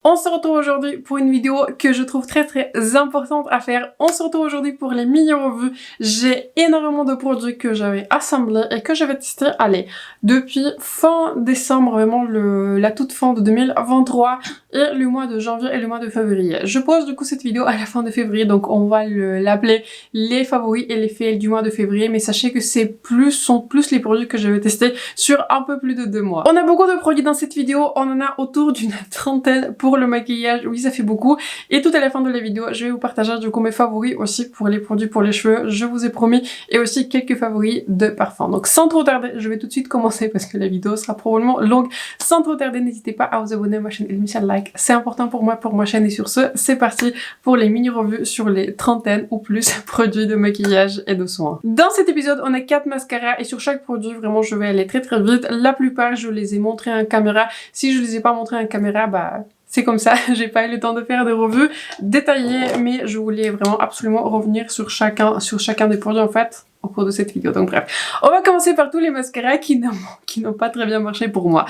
On se retrouve aujourd'hui pour une vidéo que je trouve très importante à faire. On se retrouve aujourd'hui pour les mini-revues. J'ai énormément de produits que j'avais assemblés et que je vais tester, allez, depuis fin décembre, vraiment la toute fin de 2023 et le mois de janvier et le mois de février. Je pose du coup cette vidéo à la fin de février, donc on va l'appeler les favoris et les fails du mois de février, mais sachez que sont plus les produits que je vais tester sur un peu plus de 2 mois. On a beaucoup de produits dans cette vidéo, on en a autour d'une trentaine pour le maquillage, oui ça fait beaucoup, et tout à la fin de la vidéo je vais vous partager du coup mes favoris aussi pour les produits pour les cheveux, je vous ai promis, et aussi quelques favoris de parfum. Donc sans trop tarder, je vais tout de suite commencer parce que la vidéo sera probablement longue. Sans trop tarder, n'hésitez pas à vous abonner à ma chaîne et laisser un like, c'est important pour moi, pour ma chaîne, et sur ce, c'est parti pour les mini-revues sur les trentaines ou plus produits de maquillage et de soins. Dans cet épisode, on a 4 mascaras et sur chaque produit, vraiment je vais aller très vite. La plupart, je les ai montrés en caméra. Si je les ai pas montrés en caméra, bah c'est comme ça, j'ai pas eu le temps de faire des revues détaillées, mais je voulais vraiment absolument revenir sur chacun des produits en fait au cours de cette vidéo. Donc bref, on va commencer par tous les mascaras qui n'ont pas très bien marché pour moi.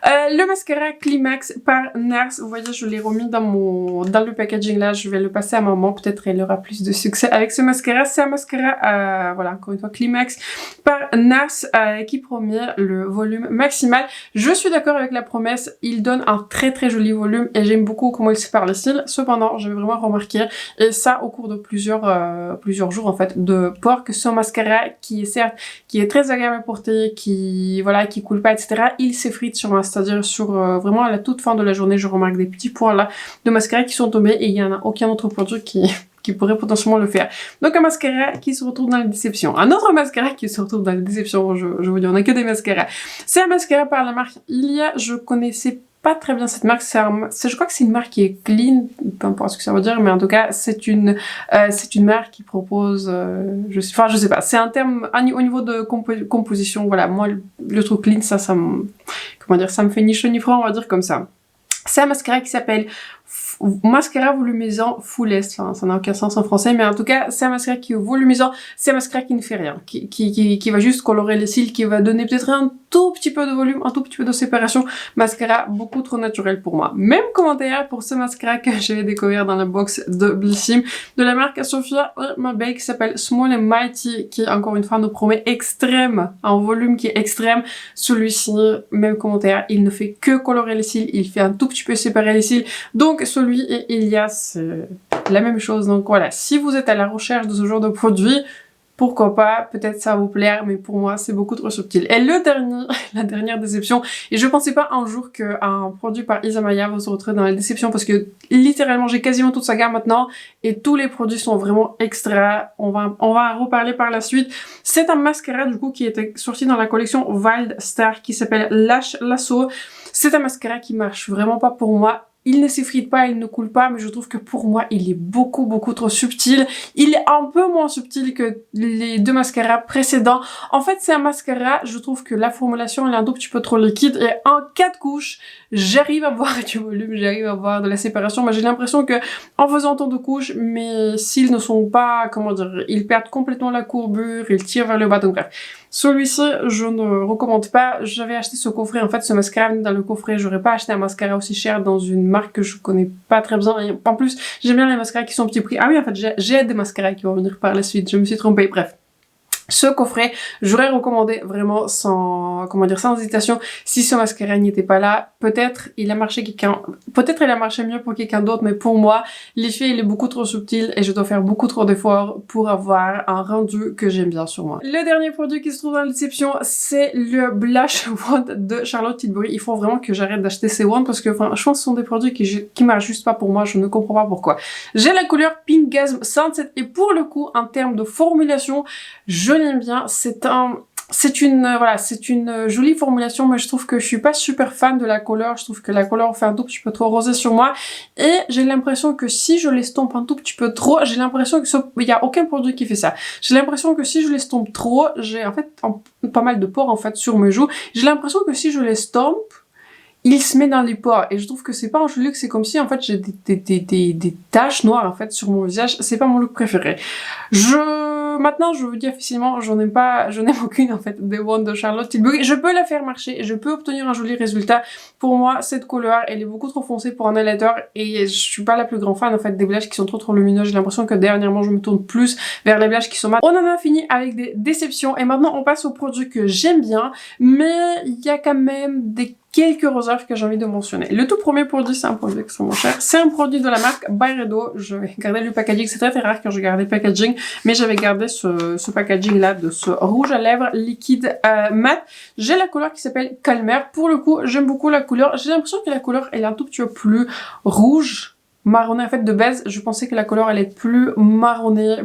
Le mascara Climax par NARS, vous voyez, je l'ai remis dans le packaging là, je vais le passer à maman, peut-être elle aura plus de succès avec ce mascara. C'est un mascara, voilà, encore une fois, Climax par NARS qui promet le volume maximal. Je suis d'accord avec la promesse, il donne un très joli volume et j'aime beaucoup comment il sépare les cils. Cependant, j'avais vraiment remarqué, et ça au cours de plusieurs jours en fait, de port, que ce mascara qui est très agréable à porter, qui coule pas, etc. il s'effrite sur moi, c'est-à-dire sur vraiment à la toute fin de la journée, je remarque des petits points là de mascara qui sont tombés et il y en a aucun autre produit qui pourrait potentiellement le faire. Donc un mascara qui se retrouve dans la déception. Un autre mascara qui se retrouve dans la déception, je vous dis, on a que des mascaras. C'est un mascara par la marque Ilia, je connaissais pas très bien cette marque, je crois que c'est une marque qui est clean, peu importe ce que ça veut dire, mais en tout cas c'est une marque qui propose, je sais pas, c'est un terme au niveau de composition, voilà, moi le truc clean, ça me fait ni chaud ni froid, on va dire comme ça. C'est un mascara qui s'appelle mascara volumisant Fullest, enfin ça n'a aucun sens en français, mais en tout cas c'est un mascara qui est volumisant, c'est un mascara qui ne fait rien, qui va juste colorer les cils, qui va donner peut-être un tout petit peu de volume, un tout petit peu de séparation. Mascara beaucoup trop naturel pour moi. Même commentaire pour ce mascara que j'ai découvert dans la box de Blissim de la marque Sophia Mabel qui s'appelle Small and Mighty, qui encore une fois nous promet extrême, un volume qui est extrême. Celui-ci, même commentaire, il ne fait que colorer les cils, il fait un tout petit peu séparer les cils, donc celui et Ilia, c'est la même chose. Donc voilà, si vous êtes à la recherche de ce genre de produit, pourquoi pas, peut-être ça va vous plaire, mais pour moi c'est beaucoup trop subtil. Et la dernière déception, et je pensais pas un jour qu'un produit par Isamaya va se retrouver dans la déception, parce que littéralement j'ai quasiment toute sa gamme maintenant et tous les produits sont vraiment extra. On va en reparler par la suite. C'est un mascara du coup qui était sorti dans la collection Wild Star qui s'appelle Lash Lasso. C'est un mascara qui marche vraiment pas pour moi. Il ne s'effrite pas, il ne coule pas, mais je trouve que pour moi, il est beaucoup trop subtil. Il est un peu moins subtil que les 2 mascaras précédents. En fait, c'est un mascara, je trouve que la formulation elle est un tout petit peu trop liquide, et en 4 couches, j'arrive à voir du volume, j'arrive à voir de la séparation, mais j'ai l'impression que en faisant autant de couches, mes cils ne sont pas, comment dire, ils perdent complètement la courbure, ils tirent vers le bas, donc bref. Celui-ci, je ne recommande pas. J'avais acheté ce coffret, en fait, ce mascara dans le coffret. J'aurais pas acheté un mascara aussi cher dans une marque que je connais pas très bien. Et en plus, j'aime bien les mascaras qui sont au petit prix. Ah oui, en fait, j'ai des mascaras qui vont venir par la suite. Je me suis trompée. Bref. Ce coffret, j'aurais recommandé vraiment sans hésitation. Si ce mascara n'était pas là, peut-être il a marché mieux pour quelqu'un d'autre, mais pour moi, l'effet il est beaucoup trop subtil et je dois faire beaucoup trop d'efforts pour avoir un rendu que j'aime bien sur moi. Le dernier produit qui se trouve dans la déception, c'est le Blush Wand de Charlotte Tilbury. Il faut vraiment que j'arrête d'acheter ces wands parce que je pense que ce sont des produits qui marchent juste pas pour moi, je ne comprends pas pourquoi. J'ai la couleur Pinkgasm Sunset et pour le coup, en termes de formulation, je l'aime bien, c'est une jolie formulation, mais je trouve que je suis pas super fan de la couleur. Je trouve que la couleur fait un tout petit peu trop rosé sur moi et j'ai l'impression que si je l'estompe un tout petit peu trop, j'ai l'impression que il y a aucun produit qui fait ça. J'ai l'impression que si je l'estompe trop, j'ai en fait pas mal de pores en fait sur mes joues. J'ai l'impression que si je l'estompe, il se met dans les pores et je trouve que c'est pas un joli look, c'est comme si en fait j'ai des taches noires en fait sur mon visage, c'est pas mon look préféré. maintenant, je vous dis officiellement, je n'aime aucune en fait des wands de Charlotte Tilbury. Je peux la faire marcher, je peux obtenir un joli résultat. Pour moi, cette couleur, elle est beaucoup trop foncée pour un highlighter et je suis pas la plus grande fan en fait des blushes qui sont trop lumineux. J'ai l'impression que dernièrement, je me tourne plus vers les blushes qui sont mat. On en a fini avec des déceptions et maintenant on passe aux produits que j'aime bien, mais il y a quand même des quelques réserves que j'ai envie de mentionner. Le tout premier produit, c'est un produit extrêmement cher. C'est un produit de la marque Byredo. Je vais garder le packaging. C'est très rare que je garde le packaging, mais j'avais gardé ce packaging là de ce rouge à lèvres liquide mat. J'ai la couleur qui s'appelle Calmer. Pour le coup, j'aime beaucoup la couleur. J'ai l'impression que la couleur elle est un tout petit peu plus rouge. Marronné, en fait, de base, je pensais que la couleur elle est plus marronnée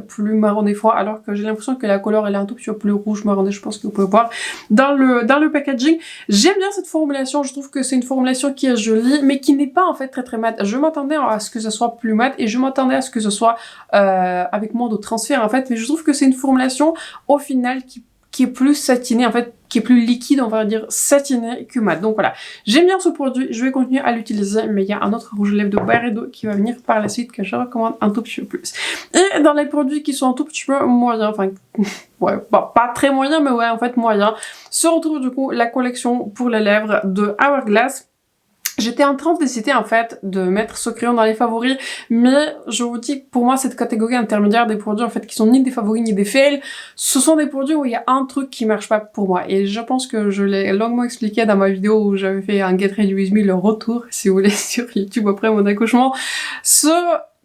froid, alors que j'ai l'impression que la couleur elle est un tout petit peu plus rouge marronné, je pense que vous pouvez voir dans le packaging. J'aime bien cette formulation, je trouve que c'est une formulation qui est jolie, mais qui n'est pas en fait très mat. Je m'attendais à ce que ça soit plus mat, et je m'attendais à ce que ce soit avec moins de transfert en fait, mais je trouve que c'est une formulation au final qui est plus satinée en fait, qui est plus liquide, on va dire satiné que mat. Donc voilà, j'aime bien ce produit, je vais continuer à l'utiliser, mais il y a un autre rouge à lèvres de Byredo qui va venir par la suite que je recommande un tout petit peu plus. Et dans les produits qui sont un tout petit peu moyens, enfin ouais, bon, pas très moyens, mais ouais en fait moyens, se retrouve du coup la collection pour les lèvres de Hourglass. J'étais en train d'hésiter en fait de mettre ce crayon dans les favoris, mais je vous dis que pour moi cette catégorie intermédiaire des produits en fait qui sont ni des favoris ni des fails, ce sont des produits où il y a un truc qui marche pas pour moi, et je pense que je l'ai longuement expliqué dans ma vidéo où j'avais fait un Get Ready With Me, le retour si vous voulez sur YouTube après mon accouchement. Ce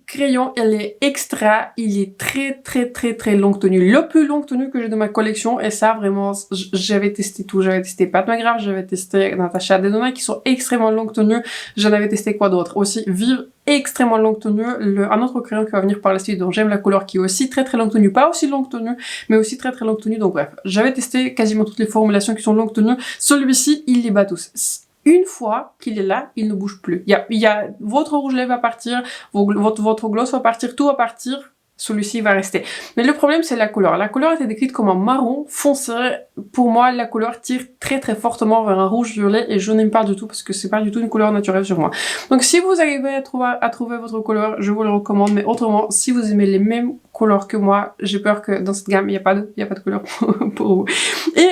crayon, il est extra, il est très longue tenue, le plus longue tenue que j'ai de ma collection, et ça vraiment, j'avais testé tout, j'avais testé Pat McGrath, j'avais testé Natasha Denona qui sont extrêmement longue tenue, j'en avais testé quoi d'autre aussi, Vive, extrêmement longue tenue, un autre crayon qui va venir par la suite dont j'aime la couleur qui est aussi très longue tenue, pas aussi longue tenue, mais aussi très longue tenue, donc bref, j'avais testé quasiment toutes les formulations qui sont longue tenue, celui-ci, il les bat tous. Une fois qu'il est là, il ne bouge plus. Il y a votre rouge lèvres va partir, votre gloss va partir, tout va partir. Celui-ci va rester. Mais le problème, c'est la couleur. La couleur était décrite comme un marron foncé. Pour moi, la couleur tire très fortement vers un rouge violet et je n'aime pas du tout parce que c'est pas du tout une couleur naturelle sur moi. Donc si vous arrivez à trouver votre couleur, je vous le recommande. Mais autrement, si vous aimez les mêmes couleurs que moi, j'ai peur que dans cette gamme, il n'y a pas de couleur pour vous. Et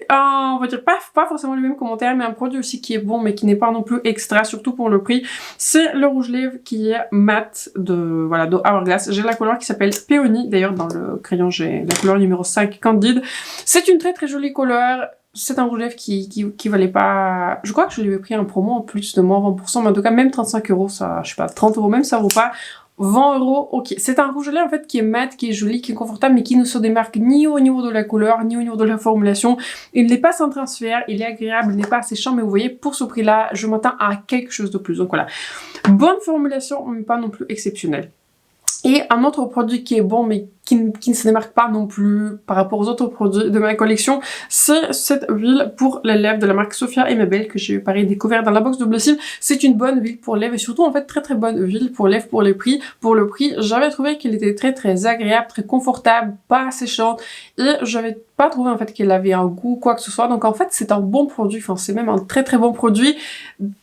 on va dire pas forcément le même commentaire, mais un produit aussi qui est bon, mais qui n'est pas non plus extra, surtout pour le prix. C'est le rouge lèvres qui est mat de Hourglass. J'ai la couleur qui s'appelle Peony. D'ailleurs, dans le crayon, j'ai la couleur numéro 5, Candide. C'est une très jolie couleur. C'est un rouge lèvres qui valait pas... Je crois que je l'avais pris en promo en plus de moins 20%, mais en tout cas, même 35 €, ça, je sais pas, 30 € même, ça vaut pas 20 €, ok. C'est un rouge à lèvres en fait qui est mat, qui est joli, qui est confortable, mais qui ne se démarque ni au niveau de la couleur, ni au niveau de la formulation. Il n'est pas sans transfert, il est agréable, il n'est pas assez chiant, mais vous voyez, pour ce prix-là, je m'attends à quelque chose de plus. Donc voilà, bonne formulation, mais pas non plus exceptionnelle. Et un autre produit qui est bon, mais qui ne se démarque pas non plus par rapport aux autres produits de ma collection, c'est cette huile pour les lèvres de la marque Sophia et Mabel que j'ai pareil découvert dans la box de Blossim. C'est une bonne huile pour lèvres et surtout en fait très bonne huile pour lèvres pour les prix. Pour le prix, j'avais trouvé qu'elle était très agréable, très confortable, pas asséchante et j'avais pas trouvé en fait qu'elle avait un goût quoi que ce soit. Donc en fait c'est un bon produit, enfin c'est même un très bon produit.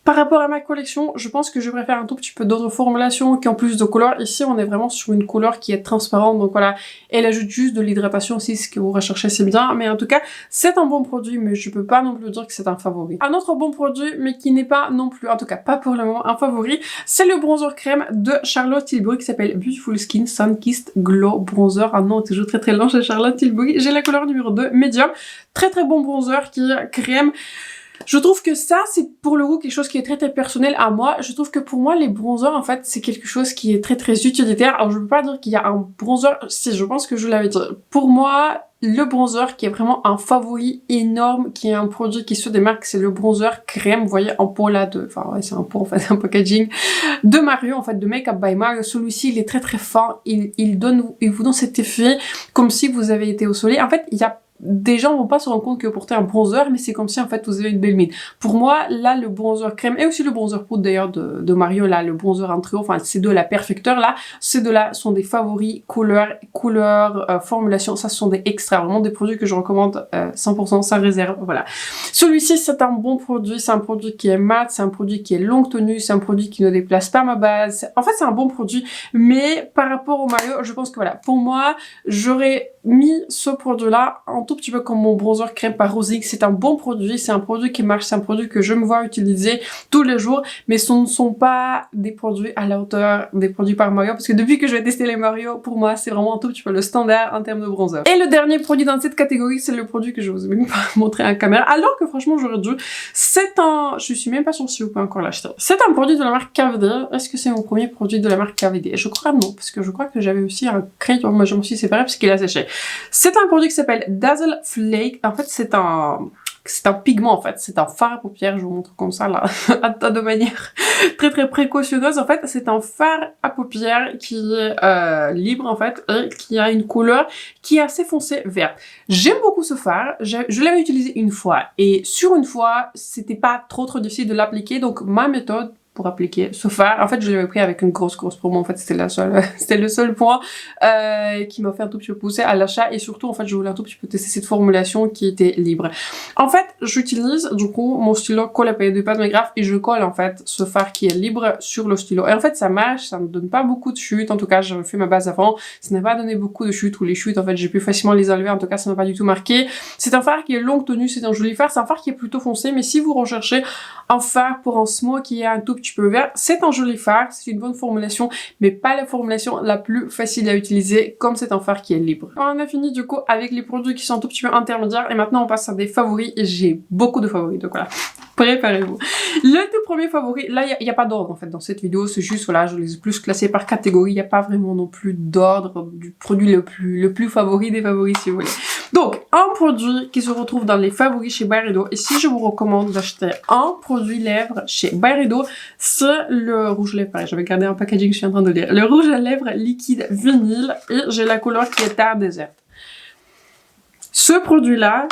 Par rapport à ma collection, je pense que je préfère un tout petit peu d'autres formulations qui ont plus de couleurs. Ici on est vraiment sur une couleur qui est transparente, donc voilà. Elle ajoute juste de l'hydratation aussi, ce que vous recherchez c'est bien, mais en tout cas c'est un bon produit, mais je peux pas non plus dire que c'est un favori. Un autre bon produit, mais qui n'est pas non plus, en tout cas pas pour le moment un favori, c'est le bronzer crème de Charlotte Tilbury qui s'appelle Beautiful Skin Sun Kissed Glow Bronzer. Un nom toujours très long chez Charlotte Tilbury. J'ai la couleur numéro 2, Medium. Très bon bronzer qui est crème. Je trouve que ça, c'est pour le coup quelque chose qui est très personnel à moi. Je trouve que pour moi, les bronzers, en fait, c'est quelque chose qui est très utilitaire. Alors, je peux pas dire qu'il y a un bronzer, si, je pense que je l'avais dit. Pour moi, le bronzer qui est vraiment un favori énorme, qui est un produit qui se démarque, c'est le bronzer crème. Vous voyez, en pot là de... Enfin, ouais, c'est un pot, en fait, un packaging de Mario, en fait, de Make Up by Mario. Celui-ci, il est très fin. Il vous donne cet effet comme si vous avez été au soleil. En fait, il y a des gens vont pas se rendre compte que vous portez un bronzer, mais c'est comme si en fait vous avez une belle mine. Pour moi, là, le bronzer crème et aussi le bronzer poudre d'ailleurs de Mario, là, le bronzer en trio, enfin ces deux là, Perfecteur là, ces deux là sont des favoris couleur, formulation, ça ce sont des extras, vraiment des produits que je recommande 100% sans réserve, voilà. Celui-ci c'est un bon produit, c'est un produit qui est mat, c'est un produit qui est longue tenue, c'est un produit qui ne déplace pas ma base, en fait c'est un bon produit, mais par rapport au Mario, je pense que voilà, pour moi, j'aurais mis ce produit-là un tout petit peu comme mon bronzer crème par Rosix. C'est un bon produit, c'est un produit qui marche, c'est un produit que je me vois utiliser tous les jours, mais ce ne sont pas des produits à la hauteur des produits par Mario, parce que depuis que je vais tester les Mario, pour moi, c'est vraiment un tout petit peu le standard en termes de bronzer. Et le dernier produit dans cette catégorie, c'est le produit que je vous ai même pas montré en caméra, alors que franchement, j'aurais dû. C'est un... Je suis même pas sûre si vous pouvez encore l'acheter. C'est un produit de la marque KVD. Est-ce que c'est mon premier produit de la marque KVD? Je crois non, parce que je crois que j'avais aussi un crayon, moi je me suis séparée parce qu'il a séché. C'est un produit qui s'appelle Dazzle Flake. En fait, c'est un pigment en fait, c'est un fard à paupières, je vous montre comme ça là, de manière très très précautionneuse. En fait, c'est un fard à paupières qui est libre en fait et qui a une couleur qui est assez foncée verte. J'aime beaucoup ce fard, je l'avais utilisé une fois et sur une fois, c'était pas trop difficile de l'appliquer, donc ma méthode pour appliquer ce fard. En fait, je l'avais pris avec une grosse promo. En fait, c'était le seul point qui m'a fait un tout petit peu pousser à l'achat. Et surtout, en fait, je voulais un tout petit peu tester cette formulation qui était libre. En fait, j'utilise du coup mon stylo colle à paillettes de pâte graphe et je colle en fait ce fard qui est libre sur le stylo. Et en fait, ça marche, ça ne donne pas beaucoup de chutes. En tout cas, j'avais fait ma base avant. Ça n'a pas donné beaucoup de chutes ou les chutes, en fait, j'ai pu facilement les enlever. En tout cas, ça m'a pas du tout marqué. C'est un fard qui est longue tenue, c'est un joli fard. C'est un fard qui est plutôt foncé, mais si vous recherchez un fard pour un smoke qui est un tout petit peu vert, c'est un joli fard, c'est une bonne formulation, mais pas la formulation la plus facile à utiliser, comme c'est un fard qui est libre. On a fini du coup avec les produits qui sont un tout petit peu intermédiaires, et maintenant on passe à des favoris, et j'ai beaucoup de favoris, donc voilà. Préparez-vous. Le tout premier favori, là il n'y a pas d'ordre en fait dans cette vidéo, c'est juste voilà, je les ai plus classés par catégorie, il n'y a pas vraiment non plus d'ordre du produit le plus favori des favoris si vous voulez. Donc un produit qui se retrouve dans les favoris chez Byredo, et si je vous recommande d'acheter un produit lèvres chez Byredo, c'est le rouge à lèvres, pareil, j'avais gardé un packaging, je suis en train de lire, le rouge à lèvres liquide vinyle, et j'ai la couleur qui est Tar Desert. Ce produit là,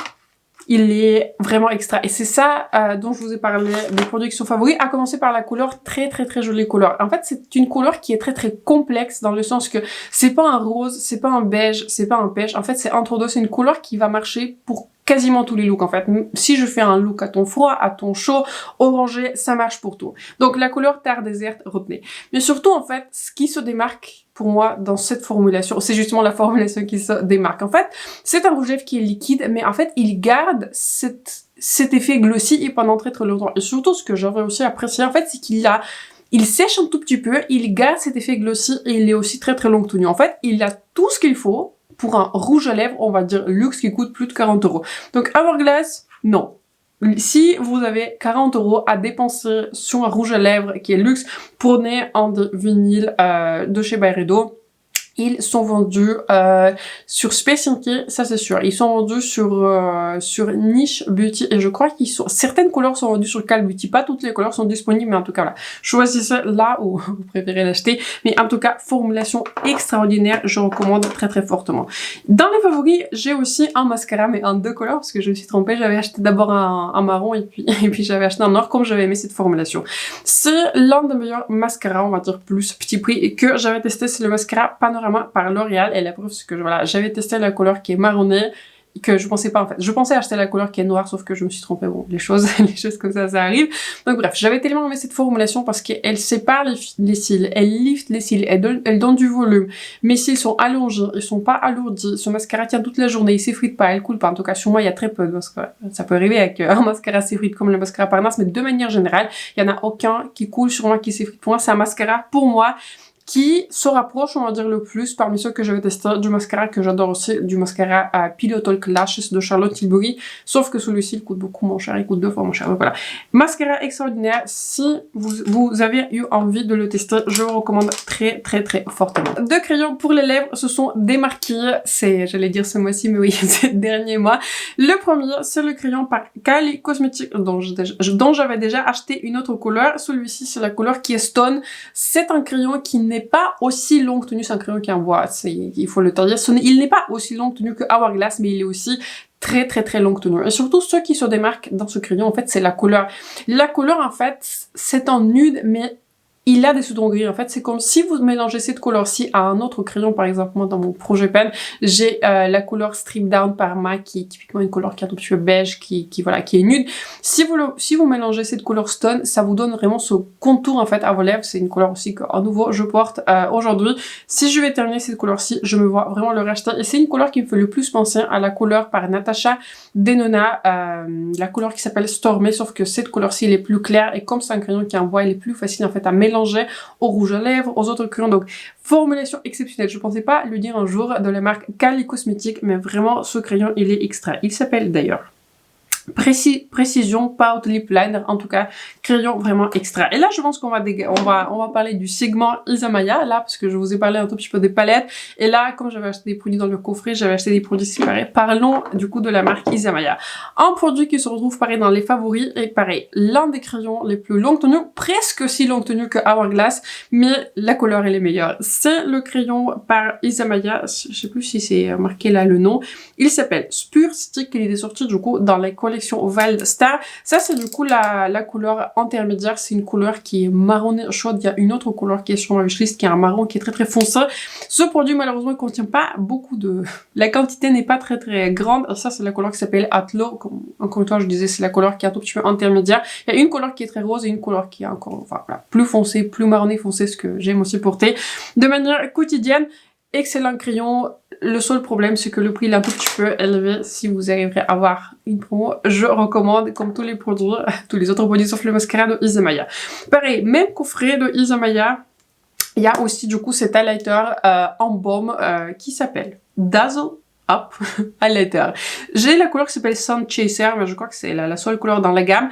il est vraiment extra. Et c'est ça dont je vous ai parlé, des produits qui sont favoris, à commencer par la couleur, très jolie couleur. En fait, c'est une couleur qui est très complexe, dans le sens que c'est pas un rose, c'est pas un beige, c'est pas un pêche. En fait, c'est entre deux, c'est une couleur qui va marcher pour quasiment tous les looks en fait. Si je fais un look à ton froid, à ton chaud, orangé, ça marche pour tout. Donc la couleur Tar Desert, retenez. Mais surtout en fait, ce qui se démarque pour moi dans cette formulation, c'est justement la formulation qui se démarque. En fait, c'est un rouge à lèvres qui est liquide, mais en fait, il garde cet effet glossy et pendant très longtemps. Et surtout, ce que j'aurais aussi apprécié en fait, c'est il sèche un tout petit peu, il garde cet effet glossy et il est aussi très longue tenue. En fait, il a tout ce qu'il faut pour un rouge à lèvres, on va dire luxe, qui coûte plus de 40 €. Donc Hourglass, non. Si vous avez 40 € à dépenser sur un rouge à lèvres qui est luxe, prenez un de vinyle de chez Byredo. Ils sont vendus sur Space Inky, ça c'est sûr. Ils sont vendus sur Niche Beauty et je crois qu'ils sont... Certaines couleurs sont vendues sur Cal Beauty, pas toutes les couleurs sont disponibles, mais en tout cas là, choisissez là où vous préférez l'acheter. Mais en tout cas, formulation extraordinaire, je recommande très fortement. Dans les favoris, j'ai aussi un mascara, mais en deux couleurs, parce que je me suis trompée, j'avais acheté d'abord un marron et puis j'avais acheté un or, comme j'avais aimé cette formulation. C'est l'un des meilleurs mascaras, on va dire plus petit prix, et que j'avais testé, c'est le mascara Panorama par L'Oréal, et la preuve c'est que voilà, j'avais testé la couleur qui est marronnée, que je pensais pas en fait. Je pensais acheter la couleur qui est noire, sauf que je me suis trompée. Bon, les choses comme ça arrive. Donc bref, j'avais tellement aimé cette formulation parce qu'elle sépare les cils, elle lift les cils, elle donne du volume. Mes cils sont allongés, ils sont pas alourdis. Ce mascara tient toute la journée, il s'effrite pas, elle coule pas. En tout cas, sur moi, il y a très peu de mascara. Ça peut arriver avec un mascara s'effrite comme le mascara Parnasse, mais de manière générale, il y en a aucun qui coule sur moi, qui s'effrite. Pour moi, c'est un mascara, pour moi, qui se rapproche, on va dire, le plus parmi ceux que j'avais testé du mascara que j'adore aussi, du mascara Pillow Talk Lashes de Charlotte Tilbury, sauf que celui-ci il coûte beaucoup moins cher, il coûte 2 fois moins cher. Donc voilà, mascara extraordinaire. Si vous avez eu envie de le tester, je vous recommande très fortement. Deux crayons pour les lèvres se sont démarqués, j'allais dire ce mois-ci, mais oui, ces derniers mois. Le premier, c'est le crayon par Kylie Cosmetics dont j'avais déjà acheté une autre couleur. Celui-ci, c'est la couleur qui est Stone. C'est un crayon qui n'est pas aussi longue tenue, c'est un crayon qui envoie, il faut le dire, il n'est pas aussi longue tenue que Hourglass, mais il est aussi très longue tenue. Et surtout, ceux qui se démarquent dans ce crayon, en fait, c'est la couleur. La couleur, en fait, c'est en nude, mais il a des sous-tons gris. En fait, c'est comme si vous mélangez cette couleur-ci à un autre crayon. Par exemple, moi, dans mon projet pen, j'ai la couleur Strip Down par MAC, qui est typiquement une couleur qui est un tout petit peu beige, qui est nude. Si vous mélangez cette couleur Stone, ça vous donne vraiment ce contour, en fait, à vos lèvres. C'est une couleur aussi que, à nouveau, je porte aujourd'hui. Si je vais terminer cette couleur-ci, je me vois vraiment le racheter. Et c'est une couleur qui me fait le plus penser à la couleur par Natasha Denona, la couleur qui s'appelle Stormy, sauf que cette couleur-ci, elle est plus claire. Et comme c'est un crayon qui est en bois, il est plus facile, en fait, à mélanger au rouge à lèvres, aux autres crayons. Donc, formulation exceptionnelle. Je pensais pas le dire un jour, de la marque Cali Cosmetics, mais vraiment, ce crayon, il est extra. Il s'appelle d'ailleurs Précision Pout Lip Liner, en tout cas crayon vraiment extra. Et là je pense qu'on va parler du segment Isamaya là, parce que je vous ai parlé un tout petit peu des palettes, et là comme j'avais acheté des produits dans le coffret, j'avais acheté des produits séparés. Parlons du coup de la marque Isamaya. Un produit qui se retrouve pareil dans les favoris, et pareil, l'un des crayons les plus longue tenue, presque aussi longue tenue que Hourglass, mais la couleur elle est meilleure. C'est le crayon par Isamaya, je sais plus si c'est marqué là le nom, il s'appelle Spur Stick, il est sorti du coup dans les collections Wild Star. Ça c'est du coup la couleur intermédiaire, c'est une couleur qui est marronée chaude. Il y a une autre couleur qui est sur ma wishlist qui est un marron qui est très foncé. Ce produit malheureusement il contient pas beaucoup de... La quantité n'est pas très grande. Ça c'est la couleur qui s'appelle Atlo. Encore une fois je disais c'est la couleur qui est un tout petit peu intermédiaire. Il y a une couleur qui est très rose et une couleur qui est encore voilà, plus foncée, plus marronné foncé, ce que j'aime aussi porter de manière quotidienne. Excellent crayon. Le seul problème, c'est que le prix est un tout petit peu élevé. Si vous arriverez à avoir une promo, je recommande, comme tous les produits, tous les autres produits sauf le mascara de Isamaya. Pareil, même coffret de Isamaya, il y a aussi du coup cet highlighter en baume qui s'appelle Dazzle Up Highlighter. J'ai la couleur qui s'appelle Sun Chaser, mais je crois que c'est la seule couleur dans la gamme.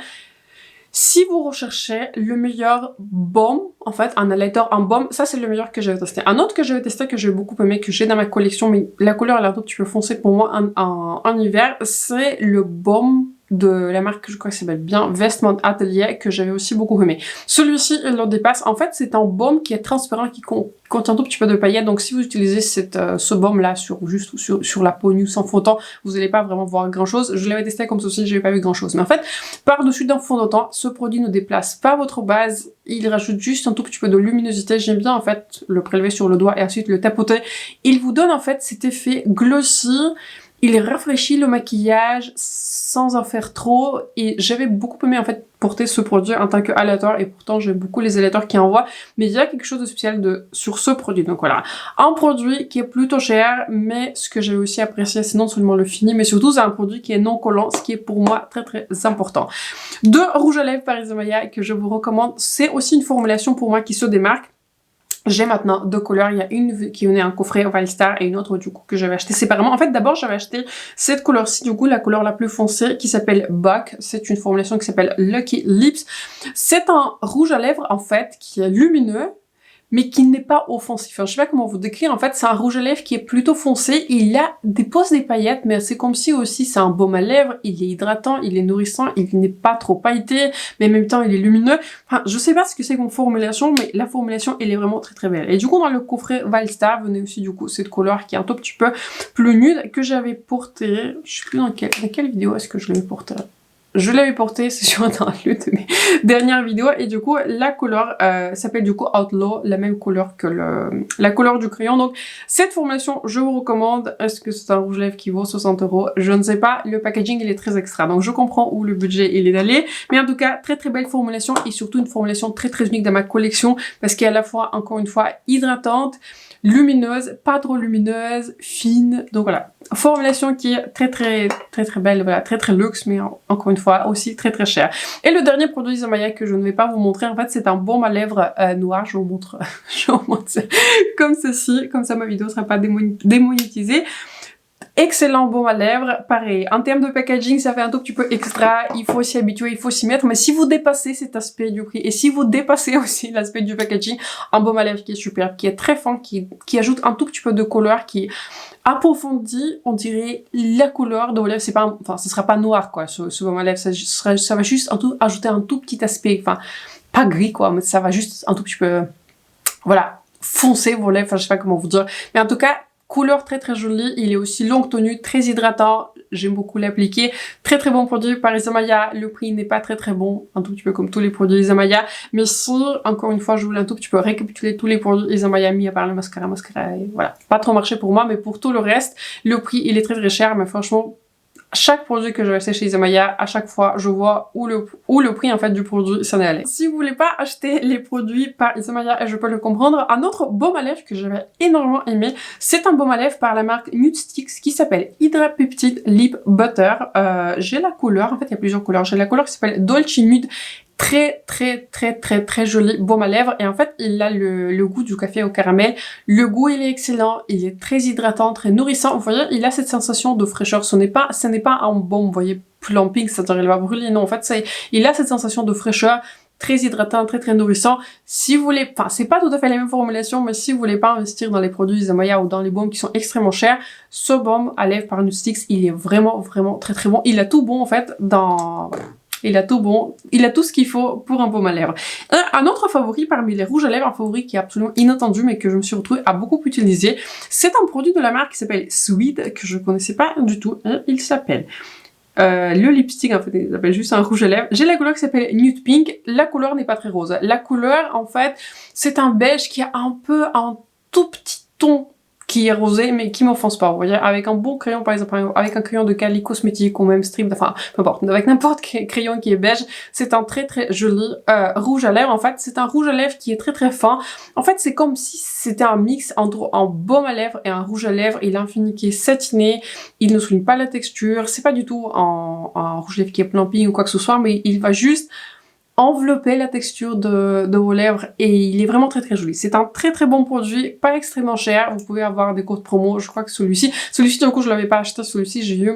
Si vous recherchez le meilleur baume, en fait, un highlighter en baume, ça c'est le meilleur que j'avais testé. Un autre que j'avais testé, que j'ai beaucoup aimé, que j'ai dans ma collection, mais la couleur elle est un tout petit peu foncée pour moi en hiver, c'est le baume de la marque, je crois que ça s'appelle bien Vestment Atelier, que j'avais aussi beaucoup aimé. Celui-ci, il le dépasse. En fait, c'est un baume qui est transparent, qui contient un tout petit peu de paillettes. Donc, si vous utilisez ce baume-là sur la peau nue sans fond de teint, vous n'allez pas vraiment voir grand-chose. Je l'avais testé comme ceci, je n'avais pas vu grand-chose. Mais en fait, par-dessus d'un fond de teint, ce produit ne déplace pas votre base. Il rajoute juste un tout petit peu de luminosité. J'aime bien, en fait, le prélever sur le doigt et ensuite le tapoter. Il vous donne, en fait, cet effet glossy. Il rafraîchit le maquillage sans en faire trop, et j'avais beaucoup aimé en fait porter ce produit en tant que highlighter, et pourtant j'aime beaucoup les highlighters qui envoient, mais il y a quelque chose de spécial sur ce produit. Donc voilà, un produit qui est plutôt cher, mais ce que j'ai aussi apprécié c'est non seulement le fini, mais surtout c'est un produit qui est non collant, ce qui est pour moi très important. Deux rouges à lèvres par Isamaya que je vous recommande, c'est aussi une formulation pour moi qui se démarque. J'ai maintenant deux couleurs, il y a une qui venait en coffret Wild Star et une autre du coup que j'avais acheté séparément. En fait d'abord j'avais acheté cette couleur-ci, du coup la couleur la plus foncée qui s'appelle Buck. C'est une formulation qui s'appelle Lucky Lips. C'est un rouge à lèvres en fait qui est lumineux, mais qui n'est pas offensif. Enfin, je sais pas comment vous décrire, en fait, c'est un rouge à lèvres qui est plutôt foncé, il dépose des paillettes, mais c'est comme si aussi c'est un baume à lèvres, il est hydratant, il est nourrissant, il n'est pas trop pailleté, mais en même temps il est lumineux. Enfin, je sais pas ce que c'est comme formulation, mais la formulation, elle est vraiment très belle. Et du coup, dans le coffret Wild Star, venait aussi du coup cette couleur qui est un tout petit peu plus nude, que j'avais portée, je sais plus dans quelle vidéo est-ce que je l'avais portée. Je l'avais porté, c'est sur l'une de mes dernières vidéos, et du coup la couleur s'appelle du coup Outlaw, la même couleur que la couleur du crayon. Donc cette formulation je vous recommande. Est-ce que c'est un rouge à lèvres qui vaut 60 €? Je ne sais pas, le packaging il est très extra, donc je comprends où le budget il est d'aller, mais en tout cas très belle formulation, et surtout une formulation très unique dans ma collection, parce qu'elle est à la fois, encore une fois, hydratante, lumineuse, pas trop lumineuse, fine. Donc voilà, formulation qui est très belle, voilà, très luxe, mais encore une fois aussi très cher. Et le dernier produit Isamaya que je ne vais pas vous montrer, en fait c'est un baume à lèvres noir. Je vous montre comme ceci, comme ça ma vidéo ne sera pas démonétisée. Excellent baume à lèvres, pareil, en termes de packaging ça fait un tout petit peu extra, il faut s'y habituer, il faut s'y mettre, mais si vous dépassez cet aspect du prix, et si vous dépassez aussi l'aspect du packaging, un baume à lèvres qui est superbe, qui est très fin, qui ajoute un tout petit peu de couleur, qui approfondit, on dirait, la couleur de vos lèvres. C'est pas, enfin, ce sera pas noir quoi, ce baume à lèvres, ça va juste ajouter un tout petit aspect, enfin, pas gris quoi, mais ça va juste un tout petit peu, voilà, foncer vos lèvres, enfin je sais pas comment vous dire, mais en tout cas, couleur très jolie, il est aussi longue tenue, très hydratant, j'aime beaucoup l'appliquer. Très très bon produit par Isamaya, le prix n'est pas très très bon, un tout petit peu comme tous les produits Isamaya, mais si, encore une fois, je voulais un tout petit peu récapituler tous les produits Isamaya mis à part le mascara, et voilà. Pas trop marché pour moi, mais pour tout le reste, le prix il est très très cher, mais franchement, chaque produit que j'ai acheté chez Isamaya, à chaque fois, je vois où le prix en fait du produit s'en est allé. Si vous voulez pas acheter les produits par Isamaya, et je peux le comprendre, un autre baume à lèvres que j'avais énormément aimé, c'est un baume à lèvres par la marque Nude Sticks qui s'appelle Hydra Peptide Lip Butter. J'ai la couleur, en fait il y a plusieurs couleurs, j'ai la couleur qui s'appelle Dolce Nude. Très joli baume à lèvres, et en fait il a le goût du café au caramel. Le goût il est excellent, il est très hydratant, très nourrissant. Vous voyez, il a cette sensation de fraîcheur. Ce n'est pas un baume, vous voyez, plumping, c'est-à-dire il va brûler. Non, en fait il a cette sensation de fraîcheur, très hydratant, très nourrissant. Si vous voulez, enfin c'est pas tout à fait la même formulation, mais si vous voulez pas investir dans les produits Isamaya ou dans les baumes qui sont extrêmement chers, ce baume à lèvres par Nude Sticks, il est vraiment très bon. Il a tout bon en fait dans... Il a tout bon, il a tout ce qu'il faut pour un baume à lèvres. Un autre favori parmi les rouges à lèvres, un favori qui est absolument inattendu mais que je me suis retrouvée à beaucoup utiliser, c'est un produit de la marque qui s'appelle Sweet, que je connaissais pas du tout. Il s'appelle le lipstick, en fait, il s'appelle juste un rouge à lèvres. J'ai la couleur qui s'appelle Nude Pink. La couleur n'est pas très rose. La couleur, en fait, c'est un beige qui a un tout petit ton qui est rosé mais qui m'offense pas, vous voyez, avec un bon crayon par exemple, avec un crayon de Cali Cosmétique ou même Strip, enfin peu importe, avec n'importe quel crayon qui est beige, c'est un très joli rouge à lèvres. En fait c'est un rouge à lèvres qui est très fin. En fait c'est comme si c'était un mix entre un baume à lèvres et un rouge à lèvres. Il a un fini qui est satiné, il ne souligne pas la texture, c'est pas du tout un rouge à lèvres qui est plumping ou quoi que ce soit, mais il va juste envelopper la texture de vos lèvres, et il est vraiment très joli. C'est un très bon produit, pas extrêmement cher. Vous pouvez avoir des codes promo. Je crois que celui-ci du coup je l'avais pas acheté, celui-ci j'ai eu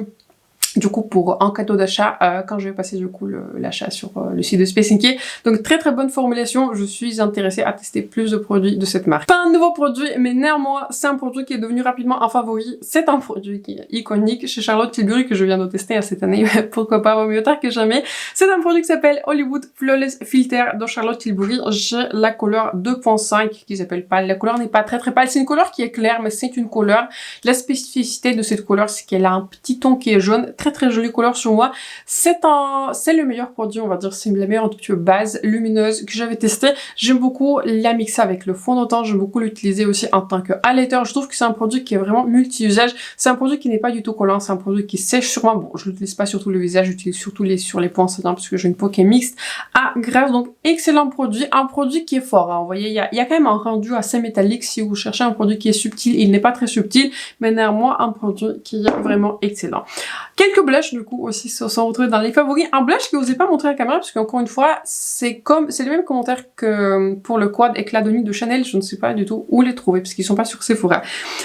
du coup pour un cadeau d'achat quand je vais passer du coup l'achat sur le site de Space NK. Donc très bonne formulation, je suis intéressée à tester plus de produits de cette marque. Pas un nouveau produit, mais néanmoins c'est un produit qui est devenu rapidement un favori. C'est un produit qui est iconique chez Charlotte Tilbury que je viens de tester cette année, pourquoi pas, mieux tard que jamais. C'est un produit qui s'appelle Hollywood Flawless Filter de Charlotte Tilbury. J'ai la couleur 2.5 qui s'appelle pâle. La couleur n'est pas très pâle, c'est une couleur qui est claire mais c'est une couleur. La spécificité de cette couleur c'est qu'elle a un petit ton qui est jaune, très jolie couleur sur moi. C'est le meilleur produit, on va dire, c'est la meilleure un tout petit peu base lumineuse que j'avais testé. J'aime beaucoup la mixer avec le fond de teint, j'aime beaucoup l'utiliser aussi en tant que highlighter. Je trouve que c'est un produit qui est vraiment multi-usage. C'est un produit qui n'est pas du tout collant, c'est un produit qui sèche sur moi. Bon, je l'utilise pas sur tout le visage, j'utilise surtout sur les points saillants parce que j'ai une peau qui est mixte à grasse. Donc excellent produit, un produit qui est fort, hein. Vous voyez, il y a quand même un rendu assez métallique. Si vous cherchez un produit qui est subtil, il n'est pas très subtil, mais néanmoins un produit qui est vraiment excellent. Quelques blushs du coup aussi se sont retrouvés dans les favoris. Un blush que je vous ai pas montré à la caméra parce qu'encore une fois c'est les mêmes commentaires que pour le quad éclat de nuit de Chanel. Je ne sais pas du tout où les trouver parce qu'ils sont pas sur Sephora.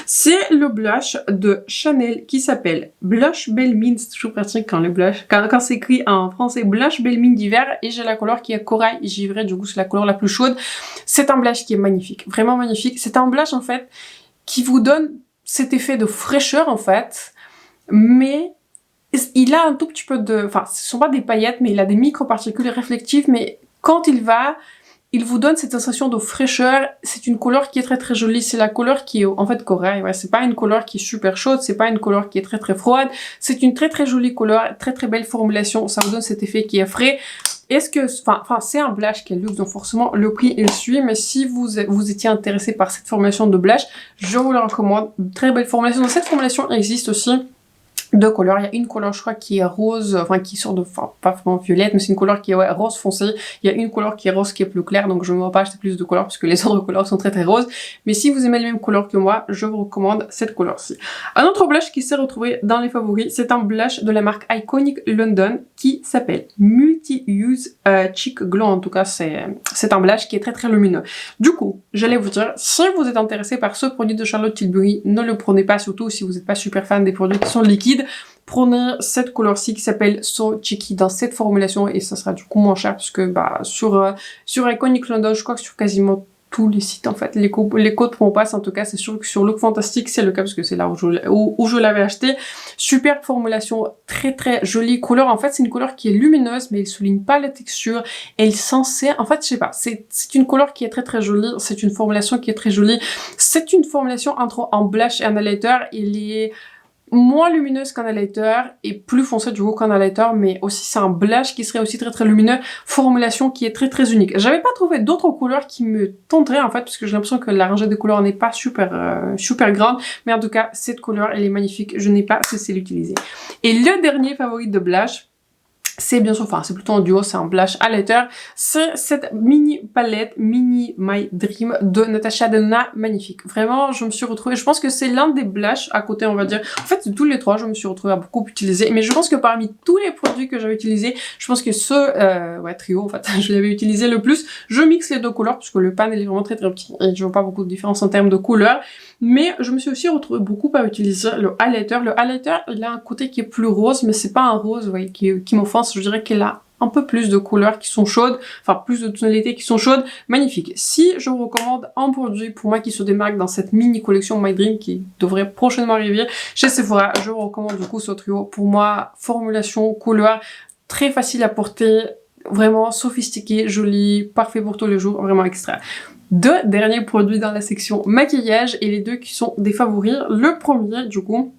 C'est le blush de Chanel qui s'appelle Blush Belle Mine. C'est toujours pratique quand quand c'est écrit en français Blush Belle Mine d'hiver, et j'ai la couleur qui est corail givré, du coup c'est la couleur la plus chaude. C'est un blush qui est magnifique, vraiment magnifique. C'est un blush en fait qui vous donne cet effet de fraîcheur en fait, mais il a un tout petit peu de... Enfin, ce sont pas des paillettes, mais il a des micro-particules réflectives, mais quand il vous donne cette sensation de fraîcheur. C'est une couleur qui est très jolie. C'est la couleur qui est en fait corail. Ouais, c'est pas une couleur qui est super chaude, c'est pas une couleur qui est très froide. C'est une très jolie couleur, très belle formulation. Ça vous donne cet effet qui est frais. Est-ce que... Enfin, c'est un blush qui est luxe, donc forcément le prix il suit, mais si vous étiez intéressé par cette formulation de blush, je vous la recommande. Très belle formulation. Dans cette formulation existe aussi deux couleurs. Il y a une couleur je crois qui est rose, enfin qui sort de, enfin pas vraiment violette, mais c'est une couleur qui est rose foncé. Il y a une couleur qui est rose qui est plus claire, donc je ne vais pas acheter plus de couleurs parce que les autres couleurs sont très roses. Mais si vous aimez les mêmes couleurs que moi, je vous recommande cette couleur-ci. Un autre blush qui s'est retrouvé dans les favoris, c'est un blush de la marque Iconic London qui s'appelle Multi-Use Cheek Glow. En tout cas, c'est un blush qui est très lumineux. Du coup, j'allais vous dire, si vous êtes intéressé par ce produit de Charlotte Tilbury, ne le prenez pas, surtout si vous n'êtes pas super fan des produits qui sont liquides. Prenez cette couleur-ci qui s'appelle So Cheeky dans cette formulation et ça sera du coup moins cher parce que sur Iconic London, je crois que sur quasiment tous les sites en fait, les codes promo pass en tout cas, c'est sûr que sur Look Fantastic c'est le cas parce que c'est là où je l'avais acheté. Superbe formulation, très jolie couleur. En fait c'est une couleur qui est lumineuse mais elle souligne pas la texture, elle est censée, en fait je sais pas, c'est une couleur qui est très jolie, c'est une formulation qui est très jolie, c'est une formulation entre un blush et un highlighter. Il est moins lumineuse qu'un highlighter et plus foncé du coup qu'un highlighter, mais aussi c'est un blush qui serait aussi très très lumineux, formulation qui est très très unique. J'avais pas trouvé d'autres couleurs qui me tenteraient en fait, parce que j'ai l'impression que la rangée de couleurs n'est pas super grande, mais en tout cas cette couleur elle est magnifique, je n'ai pas cessé de l'utiliser. Et le dernier favori de blush, c'est bien sûr, enfin c'est plutôt un duo, c'est un blush highlighter, c'est cette mini palette Mini My Dream de Natasha Denona, magnifique. Vraiment, je me suis retrouvée, je pense que c'est l'un des blushs à côté, on va dire. En fait, tous les trois, je me suis retrouvée à beaucoup utiliser, mais je pense que parmi tous les produits que j'avais utilisés, je pense que ce trio, en fait, je l'avais utilisé le plus. Je mixe les deux couleurs, parce que le pan, il est vraiment très très petit, et je vois pas beaucoup de différence en termes de couleurs. Mais je me suis aussi retrouvée beaucoup à utiliser le highlighter. Le highlighter, il a un côté qui est plus rose, mais c'est pas un rose, vous voyez, qui m'offense. Je dirais qu'il a un peu plus de couleurs qui sont chaudes, enfin plus de tonalités qui sont chaudes. Magnifique. Si je vous recommande un produit pour moi qui se démarque dans cette mini collection My Dream qui devrait prochainement arriver chez Sephora, je vous recommande du coup ce trio. Pour moi, formulation, couleur, très facile à porter, vraiment sophistiqué, joli, parfait pour tous les jours, vraiment extra. Deux derniers produits dans la section maquillage et les deux qui sont des favoris. Le premier, du coup,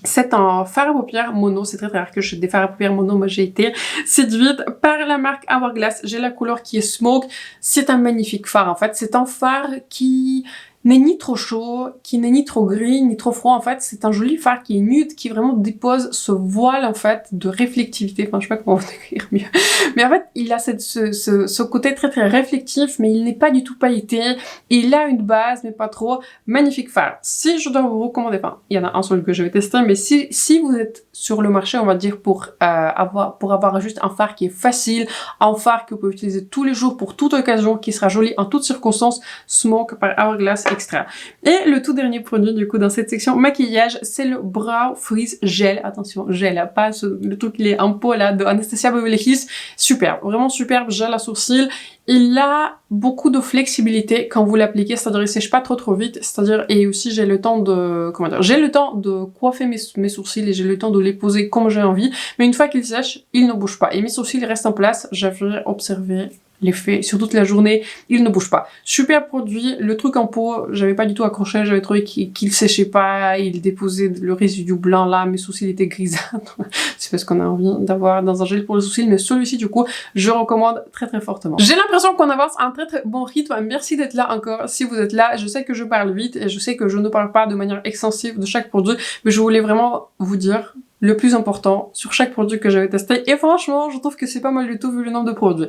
c'est un fard à paupières mono. C'est très rare que je des fards à paupières mono. Moi, j'ai été séduite par la marque Hourglass. J'ai la couleur qui est Smoke. C'est un magnifique fard, en fait. C'est un fard qui n'est ni trop chaud, qui n'est ni trop gris, ni trop froid. En fait, c'est un joli fard qui est nude, qui vraiment dépose ce voile, en fait, de réflectivité. Enfin, je sais pas comment vous décrire mieux. Mais en fait, il a ce côté très très réflectif, mais il n'est pas du tout pailleté. Il a une base, mais pas trop. Magnifique fard. Si je dois vous recommander, enfin, il y en a un seul que je vais tester, mais si vous êtes sur le marché, on va dire, pour avoir juste un fard qui est facile, un fard que vous pouvez utiliser tous les jours pour toute occasion, qui sera joli en toutes circonstances, Smoke par Hourglass Extra. Et le tout dernier produit, du coup, dans cette section maquillage, c'est le Brow Freeze Gel. Attention, gel, pas le truc qui est en pot là de Anastasia Beverly Hills. Superbe, vraiment superbe, gel à sourcils. Il a beaucoup de flexibilité quand vous l'appliquez, c'est-à-dire il sèche pas trop vite, c'est-à-dire, et aussi j'ai le temps de, comment dire, j'ai le temps de coiffer mes sourcils et j'ai le temps de les poser comme j'ai envie, mais une fois qu'ils sèchent, ils ne bougent pas. Et mes sourcils restent en place, j'avais observé l'effet sur toute la journée, il ne bouge pas. Super produit, le truc en pot, j'avais pas du tout accroché, j'avais trouvé qu'il séchait pas, il déposait le résidu blanc là, mes sourcils étaient grisâtres. C'est parce qu'on a envie d'avoir dans un gel pour les sourcils, mais celui-ci du coup, je recommande très très fortement. J'ai l'impression qu'on avance à un très très bon rythme, merci d'être là encore, si vous êtes là, je sais que je parle vite et je sais que je ne parle pas de manière extensive de chaque produit, mais je voulais vraiment vous dire le plus important sur chaque produit que j'avais testé et franchement je trouve que c'est pas mal du tout vu le nombre de produits.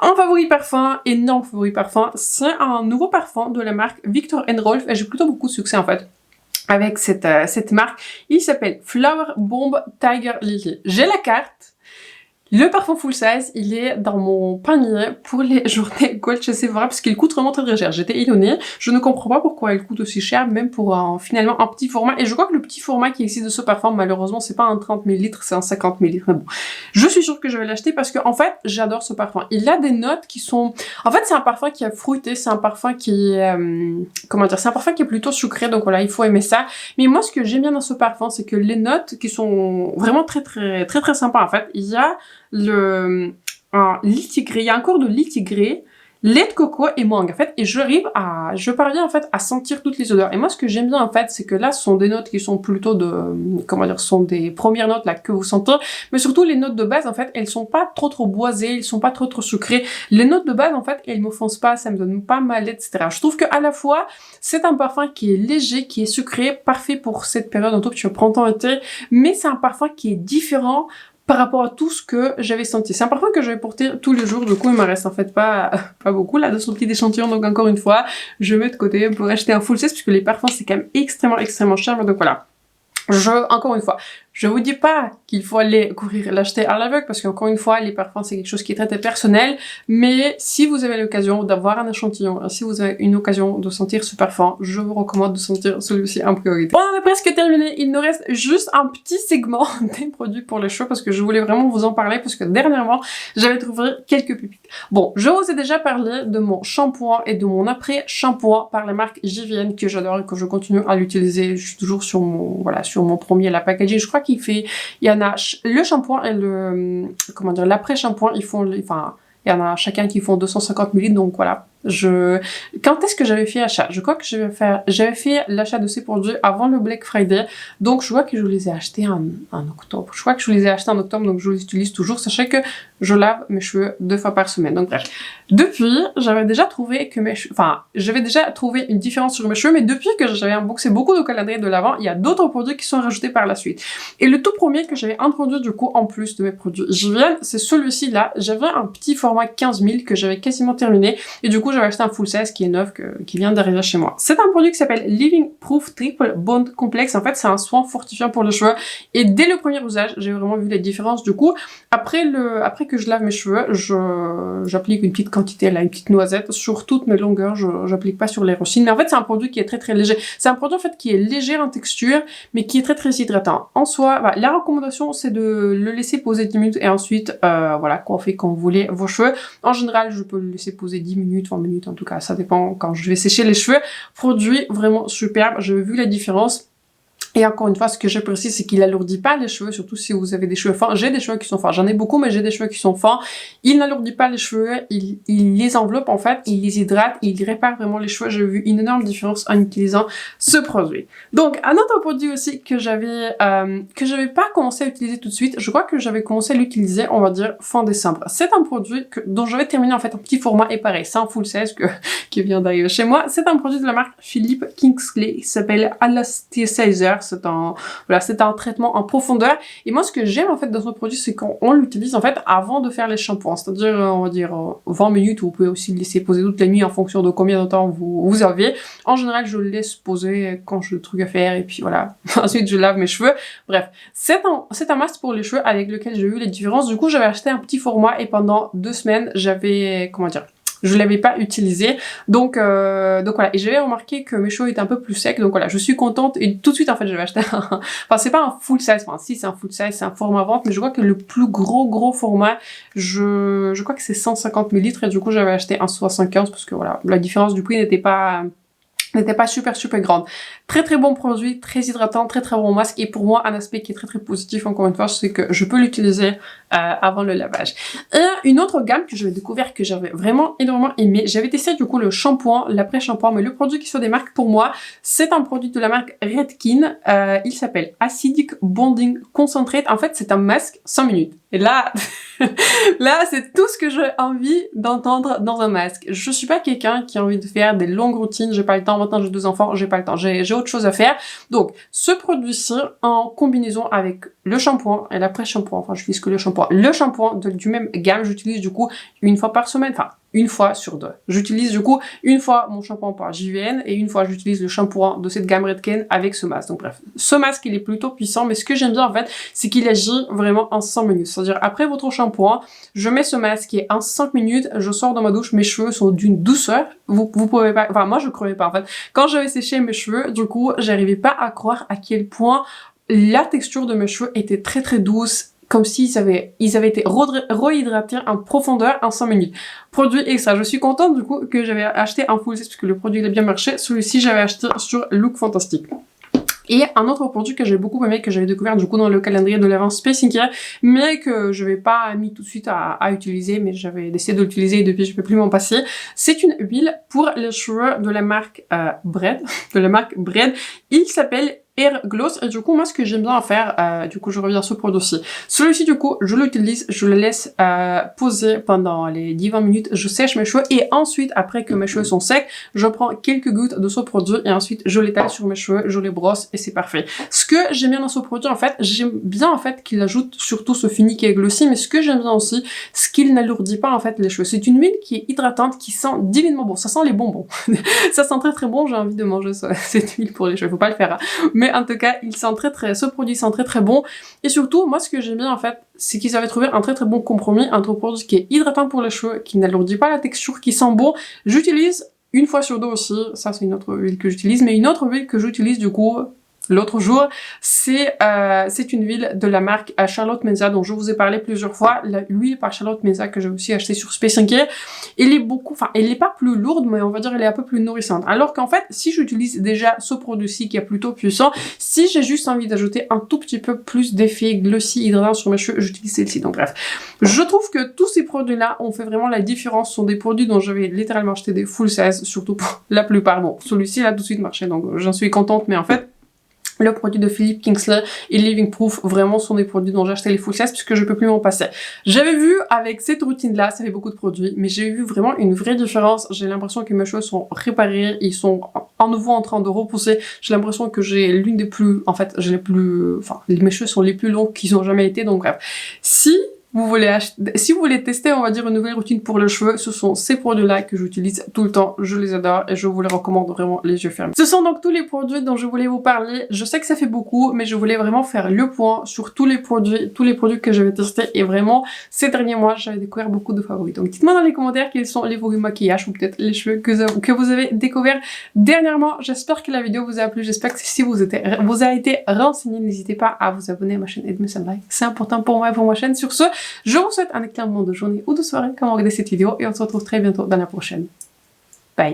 Un favori parfum, énorme favori parfum, c'est un nouveau parfum de la marque Viktor & Rolf et j'ai plutôt beaucoup de succès en fait avec cette marque. Il s'appelle Flower Bomb Tiger Lily. J'ai la carte. Le parfum full size, il est dans mon panier pour les journées Gold chez Sephora parce qu'il coûte vraiment très très cher. J'étais étonnée, je ne comprends pas pourquoi il coûte aussi cher, même pour finalement un petit format. Et je crois que le petit format qui existe de ce parfum, malheureusement, c'est pas un 30 ml, c'est un 50 ml. Mais bon, je suis sûre que je vais l'acheter parce que en fait, j'adore ce parfum. Il a des notes qui sont... En fait, c'est un parfum qui est fruité, c'est un parfum qui est... comment dire, c'est un parfum qui est plutôt sucré, donc voilà, il faut aimer ça. Mais moi, ce que j'aime bien dans ce parfum, c'est que les notes qui sont vraiment très sympas, en fait, il y a le litigré, il y a un corps de litigré, lait de coco et mangue en fait, et je parviens en fait à sentir toutes les odeurs. Et moi ce que j'aime bien en fait, c'est que là ce sont des notes qui sont plutôt de, comment dire, ce sont des premières notes là que vous sentez, mais surtout les notes de base en fait, elles sont pas trop boisées, elles sont pas trop sucrées. Les notes de base en fait, elles m'offensent pas, ça me donne pas mal, etc. Je trouve que à la fois c'est un parfum qui est léger, qui est sucré, parfait pour cette période en tout cas printemps-été, mais c'est un parfum qui est différent par rapport à tout ce que j'avais senti. C'est un parfum que je vais porter tous les jours, du coup il m'en reste en fait pas beaucoup là de ce petit échantillon, donc encore une fois, je mets de côté pour acheter un full size puisque les parfums c'est quand même extrêmement cher, donc voilà. Encore une fois, je vous dis pas qu'il faut aller courir l'acheter à l'aveugle parce qu'encore une fois, les parfums c'est quelque chose qui est très personnel, mais si vous avez l'occasion d'avoir un échantillon, si vous avez une occasion de sentir ce parfum, je vous recommande de sentir celui-ci en priorité. On en a presque terminé, il nous reste juste un petit segment des produits pour les cheveux parce que je voulais vraiment vous en parler parce que dernièrement, j'avais trouvé quelques pépites. Bon, je vous ai déjà parlé de mon shampoing et de mon après-shampoing par la marque JVN que j'adore et que je continue à l'utiliser. Je suis toujours sur mon, voilà, sur mon premier, la packaging. Je crois qu'il y en a le shampoing et le, comment dire, l'après-shampoing, ils font, enfin, il y en a chacun qui font 250 ml, donc voilà. Quand est-ce que j'avais fait achat? Je crois que j'avais fait l'achat de ces produits avant le Black Friday. Donc, je vois que je les ai achetés en octobre. Je crois que je les ai achetés en octobre, donc je les utilise toujours. Sachez que je lave mes cheveux 2 fois par semaine. Donc, bref. Depuis, j'avais déjà trouvé une différence sur mes cheveux, mais depuis que j'avais unboxé beaucoup de calendriers de l'Avent, il y a d'autres produits qui sont rajoutés par la suite. Et le tout premier que j'avais introduit, du coup, en plus de mes produits JVN, c'est celui-ci là. J'avais un petit format 15 000 que j'avais quasiment terminé. Et du coup, j'avais acheté un full size qui est neuf, qui vient d'arriver chez moi. C'est un produit qui s'appelle Living Proof Triple Bond Complex. En fait, c'est un soin fortifiant pour les cheveux. Et dès le premier usage, j'ai vraiment vu la différence. Du coup, après que je lave mes cheveux, j'applique une petite quantité, là, une petite noisette sur toutes mes longueurs. J'applique pas sur les racines. Mais en fait, c'est un produit qui est très très léger. C'est un produit en fait qui est léger en texture, mais qui est très très hydratant. En soi, la recommandation, c'est de le laisser poser 10 minutes et ensuite, voilà, coiffer quand vous voulez vos cheveux. En général, je peux le laisser poser 10 minutes, 20 minutes, en tout cas, ça dépend quand je vais sécher les cheveux. Produit vraiment superbe, j'ai vu la différence. Et encore une fois, ce que je précise, c'est qu'il alourdit pas les cheveux, surtout si vous avez des cheveux fins. J'ai des cheveux qui sont fins, j'en ai beaucoup, mais j'ai des cheveux qui sont fins. Il n'alourdit pas les cheveux, il les enveloppe en fait, il les hydrate, il répare vraiment les cheveux. J'ai vu une énorme différence en utilisant ce produit. Donc, un autre produit aussi que j'avais pas commencé à utiliser tout de suite, je crois que j'avais commencé à l'utiliser, on va dire, fin décembre. C'est un produit dont je vais terminer en fait un petit format et pareil, c'est un full size qui vient d'arriver chez moi. C'est un produit de la marque Philippe Kingsley, qui s'appelle Elasticizer. C'est un traitement en profondeur. Et moi, ce que j'aime en fait dans ce produit, c'est qu'on l'utilise en fait avant de faire les shampoings. C'est-à-dire, on va dire 20 minutes, ou vous pouvez aussi le laisser poser toute la nuit en fonction de combien de temps vous avez. En général, je le laisse poser quand j'ai des trucs à faire et puis voilà. Ensuite, je lave mes cheveux. Bref, c'est un masque pour les cheveux avec lequel j'ai eu les différences. Du coup, j'avais acheté un petit format et pendant 2 semaines, je l'avais pas utilisé, donc voilà, et j'avais remarqué que mes cheveux étaient un peu plus secs, donc voilà, je suis contente, et tout de suite en fait j'avais acheté enfin c'est pas un full size, enfin si c'est un full size, c'est un format vente, mais je crois que le plus gros format, je crois que c'est 150 ml, et du coup j'avais acheté un 75, parce que voilà, la différence du prix n'était pas super grande. Très très bon produit, très hydratant, très très bon masque, et pour moi un aspect qui est très très positif encore une fois, c'est que je peux l'utiliser avant le lavage. Et une autre gamme que j'avais découvert que j'avais vraiment énormément aimé, j'avais testé du coup le shampoing, l'après-shampoing, mais le produit qui se démarque pour moi, c'est un produit de la marque Redken, il s'appelle Acidic Bonding Concentrate. En fait c'est un masque 5 minutes. Et là, là c'est tout ce que j'ai envie d'entendre dans un masque. Je suis pas quelqu'un qui a envie de faire des longues routines, j'ai pas le temps, maintenant j'ai 2 enfants, j'ai pas le temps, j'ai autre chose à faire. Donc, ce produit-ci, en combinaison avec le shampoing et l'après-shampoing, enfin, j'utilise que le shampoing du même gamme, j'utilise du coup une fois par semaine, enfin, une fois sur 2. J'utilise du coup une fois mon shampoing par JVN et une fois j'utilise le shampoing de cette gamme Redken avec ce masque. Donc bref, ce masque il est plutôt puissant, mais ce que j'aime bien en fait, c'est qu'il agit vraiment en 5 minutes. C'est-à-dire après votre shampoing, je mets ce masque et en 5 minutes, je sors de ma douche, mes cheveux sont d'une douceur. Vous pouvez pas, enfin moi je croyais pas en fait. Quand j'avais séché mes cheveux, du coup, j'arrivais pas à croire à quel point la texture de mes cheveux était très très douce, comme s'ils avaient été rehydratés en profondeur en 5 minutes. Produit extra. Je suis contente du coup que j'avais acheté un full size parce que le produit il a bien marché. Celui-ci j'avais acheté sur Look Fantastic. Et un autre produit que j'ai beaucoup aimé, que j'avais découvert du coup dans le calendrier de l'Avent Space Skincare, mais que je vais pas mis tout de suite à utiliser, mais j'avais décidé de l'utiliser et depuis je peux plus m'en passer. C'est une huile pour les cheveux de la marque Bread, Il s'appelle Air Gloss, et du coup moi ce que j'aime bien faire, du coup je reviens sur ce produit-ci. Celui-ci du coup je l'utilise, je le laisse poser pendant les 10-20 minutes, je sèche mes cheveux et ensuite après que mes cheveux sont secs, je prends quelques gouttes de ce produit et ensuite je l'étale sur mes cheveux, je les brosse et c'est parfait. Ce que j'aime bien dans ce produit en fait, j'aime bien en fait qu'il ajoute surtout ce fini qui est glossy, mais ce que j'aime bien aussi, c'est qu'il n'alourdit pas en fait les cheveux. C'est une huile qui est hydratante, qui sent divinement bon, ça sent les bonbons. Ça sent très très bon, j'ai envie de manger cette huile pour les cheveux, faut pas le faire hein. Mais en tout cas, ce produit sent très très bon. Et surtout, moi ce que j'aime bien en fait, c'est qu'ils avaient trouvé un très très bon compromis entre un produit qui est hydratant pour les cheveux, qui n'alourdit pas la texture, qui sent bon. J'utilise une fois sur 2 aussi, ça c'est une autre huile que j'utilise, mais une autre huile que j'utilise du coup l'autre jour, c'est une huile de la marque Charlotte Mesa dont je vous ai parlé plusieurs fois, l'huile par Charlotte Mesa que j'ai aussi acheté sur Space NK. Elle est elle n'est pas plus lourde, mais on va dire elle est un peu plus nourrissante. Alors qu'en fait, si j'utilise déjà ce produit-ci qui est plutôt puissant, si j'ai juste envie d'ajouter un tout petit peu plus d'effet glossy hydratant sur mes cheveux, j'utilise celle-ci. Donc bref, je trouve que tous ces produits-là ont fait vraiment la différence. Ce sont des produits dont je vais littéralement acheter des full size, surtout pour la plupart. Bon, celui-ci là tout de suite marché, donc j'en suis contente, mais en fait, le produit de Philippe Kingsley et Living Proof vraiment sont des produits dont j'ai acheté les full size puisque je peux plus m'en passer. J'avais vu avec cette routine là, ça fait beaucoup de produits, mais j'ai vu vraiment une vraie différence. J'ai l'impression que mes cheveux sont réparés, ils sont à nouveau en train de repousser. J'ai l'impression que j'ai l'une des plus, en fait, mes cheveux sont les plus longs qu'ils ont jamais été, donc bref. Si vous voulez tester, on va dire, une nouvelle routine pour les cheveux, ce sont ces produits-là que j'utilise tout le temps. Je les adore et je vous les recommande vraiment les yeux fermés. Ce sont donc tous les produits dont je voulais vous parler. Je sais que ça fait beaucoup, mais je voulais vraiment faire le point sur tous les produits que j'avais testés. Et vraiment, ces derniers mois, j'avais découvert beaucoup de favoris. Donc dites-moi dans les commentaires quels sont les favoris maquillage ou peut-être les cheveux que vous avez découvert dernièrement. J'espère que la vidéo vous a plu. J'espère que si vous a été renseigné, n'hésitez pas à vous abonner à ma chaîne et de me like. C'est important pour moi et pour ma chaîne. Sur ce, je vous souhaite un excellent moment de journée ou de soirée quand vous regardez cette vidéo et on se retrouve très bientôt dans la prochaine.